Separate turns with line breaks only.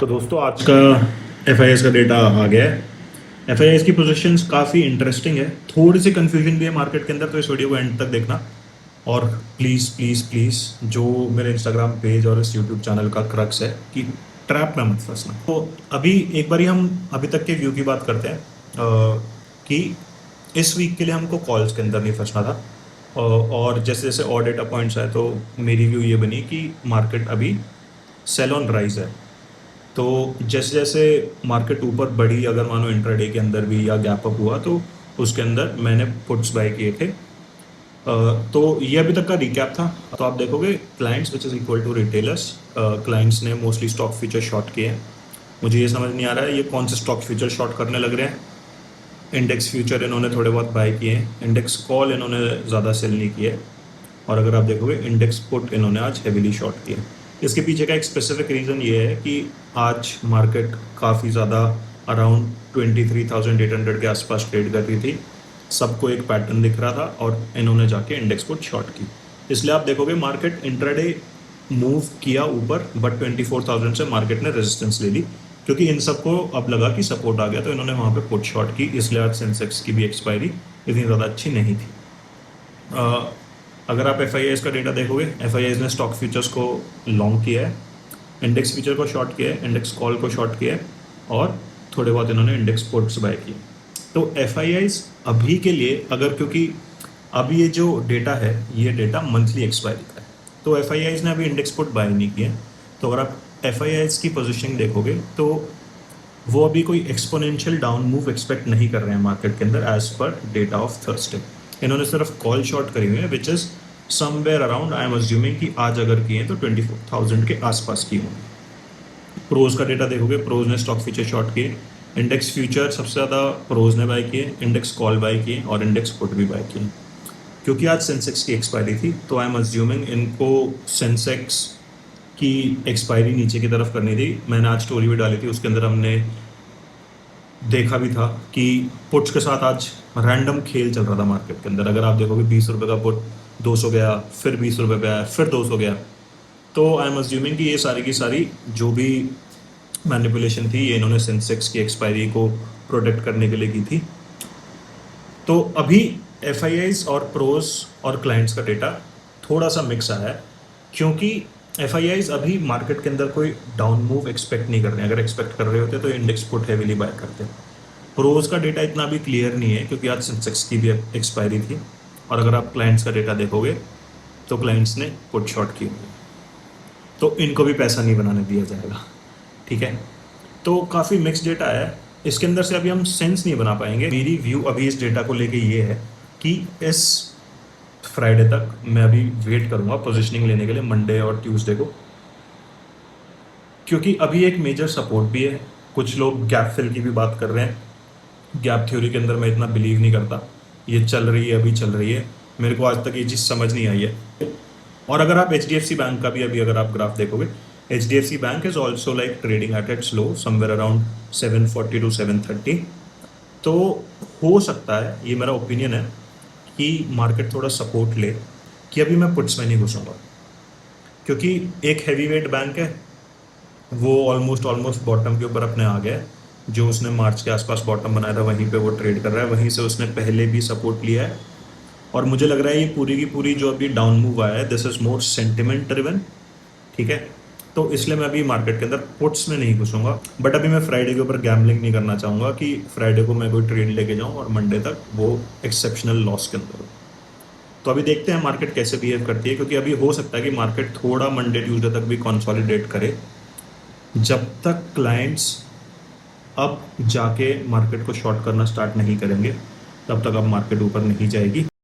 तो दोस्तों आज का एफ का डेटा आ गया है। एफ की पोजीशंस काफ़ी इंटरेस्टिंग है, थोड़ी सी कंफ्यूजन भी है मार्केट के अंदर, तो इस वीडियो को एंड तक देखना। और प्लीज़ प्लीज़ प्लीज़, जो मेरे इंस्टाग्राम पेज और इस यूट्यूब चैनल का क्रक्स है कि ट्रैप में मत फंसना। तो अभी एक बारी हम अभी तक के व्यू की बात करते हैं कि इस वीक के लिए हमको कॉल्स के अंदर नहीं फंसना था। और जैसे जैसे और डेटा पॉइंट्स आए तो मेरी व्यू ये बनी कि मार्केट अभी सेल ऑन राइज है। तो जैसे जैसे मार्केट ऊपर बढ़ी, अगर मानो इंट्राडे के अंदर भी या गैप अप हुआ तो उसके अंदर मैंने पुट्स बाय किए थे। तो ये अभी तक का रिकैप था। तो आप देखोगे clients which is equal to retailers, clients ने मोस्टली स्टॉक फ्यूचर शॉर्ट किए हैं। मुझे ये समझ नहीं आ रहा है ये कौन से स्टॉक फ्यूचर शॉर्ट करने लग रहे हैं। इंडेक्स फ्यूचर इन्होंने थोड़े बहुत बाय किए हैं, इंडेक्स कॉल इन्होंने ज़्यादा सेल नहीं किए। और अगर आप देखोगे इंडेक्स पुट इन्होंने आज हेवीली शॉर्ट किया। इसके पीछे का एक स्पेसिफिक रीज़न ये है कि आज मार्केट काफ़ी ज़्यादा अराउंड 23,800 के आसपास ट्रेड कर रही थी। सबको एक पैटर्न दिख रहा था और इन्होंने जाके इंडेक्स पुट शॉर्ट की। इसलिए आप देखोगे मार्केट इंट्राडे मूव किया ऊपर, बट 24,000 से मार्केट ने रेजिस्टेंस ले ली, क्योंकि इन सबको अब लगा कि सपोर्ट आ गया तो इन्होंने वहाँ पे पुट शॉर्ट की। इसलिए आज सेंसेक्स की भी एक्सपायरी इतनी ज़्यादा अच्छी नहीं थी। अगर आप एफ का डेटा देखोगे, एफ ने स्टॉक फ्यूचर्स को लॉन्ग किया है, इंडेक्स फ्यूचर को शॉर्ट किया है, इंडेक्स कॉल को शॉर्ट किया है और थोड़े बहुत इन्होंने इंडेक्स पुट्स बाय किए। तो एफ अभी के लिए, अगर क्योंकि अब ये जो डेटा है ये डेटा मंथली एक्सपायरी का है, तो एफ ने अभी इंडेक्स पुट बाय नहीं किए। तो अगर आप एफ की पोजिशन देखोगे तो वो अभी कोई एक्सपोनेंशियल डाउन मूव एक्सपेक्ट नहीं कर रहे हैं मार्केट के अंदर as per data of Thursday. इन्होंने सिर्फ कॉल शॉर्ट करी हुई है which is somewhere around, I am assuming कि आज अगर किए तो 24,000 के आसपास की होंगी। प्रोज का डेटा देखोगे, प्रोज ने स्टॉक फ्यूचर शॉर्ट किए, इंडेक्स फ्यूचर सबसे ज़्यादा प्रोज ने बाय किए, इंडेक्स कॉल बाय किए और इंडेक्स पुट भी बाय किए। क्योंकि आज सेंसेक्स की एक्सपायरी थी तो आई एम अज्यूमिंग इनको सेंसेक्स की एक्सपायरी नीचे की तरफ करनी थी। मैंने आज स्टोरी भी डाली थी, उसके अंदर हमने देखा भी था कि पुट्स के साथ आज रैंडम खेल चल रहा था मार्केट के अंदर। अगर आप देखोगे 20 रुपये का पुट 200 गया, फिर 20 रुपये पे आया, फिर 200 गया। तो आई एम अज्यूमिंग कि ये सारी की सारी जो भी मैनिपुलेशन थी ये इन्होंने सेंसेक्स की एक्सपायरी को प्रोटेक्ट करने के लिए की थी। तो अभी एफ और प्रोस और क्लाइंट्स का डेटा थोड़ा सा मिक्स आया है, क्योंकि एफ अभी मार्केट के अंदर कोई डाउन मूव एक्सपेक्ट नहीं कर रहे हैं। अगर एक्सपेक्ट कर रहे होते तो इंडेक्स पुट हैवीली बाय करते हैं। प्रोज का डेटा इतना भी क्लियर नहीं है क्योंकि आज सेंसेक्स की भी एक्सपायरी थी। और अगर आप क्लाइंट्स का डेटा देखोगे तो क्लाइंट्स ने पुट शॉर्ट की हुई, तो इनको भी पैसा नहीं बनाने दिया जाएगा। ठीक है, तो काफ़ी मिक्स डेटा है, इसके अंदर से अभी हम सेंस नहीं बना पाएंगे। मेरी व्यू अभी इस डेटा को लेके ये है कि इस फ्राइडे तक मैं अभी वेट करूंगा पोजीशनिंग लेने के लिए, मंडे और ट्यूसडे को, क्योंकि अभी एक मेजर सपोर्ट भी है। कुछ लोग गैप फिल की भी बात कर रहे हैं। गैप थ्योरी के अंदर मैं इतना बिलीव नहीं करता। ये चल रही है, अभी चल रही है, मेरे को आज तक ये चीज़ समझ नहीं आई है। और अगर आप HDFC बैंक का भी अभी अगर आप ग्राफ देखोगे, HDFC bank is also like trading at its low somewhere around 740 to 730। तो हो सकता है, ये मेरा ओपिनियन है, कि मार्केट थोड़ा सपोर्ट ले कि अभी मैं पुट्स में नहीं घुसूंगा, क्योंकि एक हैवी वेट बैंक है, वो ऑलमोस्ट बॉटम के ऊपर अपने आ गया है। जो उसने मार्च के आसपास बॉटम बनाया था वहीं पे वो ट्रेड कर रहा है, वहीं से उसने पहले भी सपोर्ट लिया है। और मुझे लग रहा है ये पूरी की पूरी जो अभी डाउन मूव आया है, this is more sentiment driven. ठीक है, तो इसलिए मैं अभी मार्केट के अंदर पुट्स में नहीं घुसूंगा। बट अभी मैं फ्राइडे के ऊपर गैम्बलिंग नहीं करना चाहूँगा कि फ्राइडे को मैं कोई ट्रेड लेके जाऊँ और मंडे तक वो एक्सेप्शनल लॉस के अंदर हो। तो अभी देखते हैं मार्केट कैसे बिहेव करती है, क्योंकि अभी हो सकता है कि मार्केट थोड़ा मंडे ट्यूसडे तक भी कंसोलिडेट करे। जब तक क्लाइंट्स अब जाके मार्केट को शॉर्ट करना स्टार्ट नहीं करेंगे तब तक अब मार्केट ऊपर नहीं जाएगी।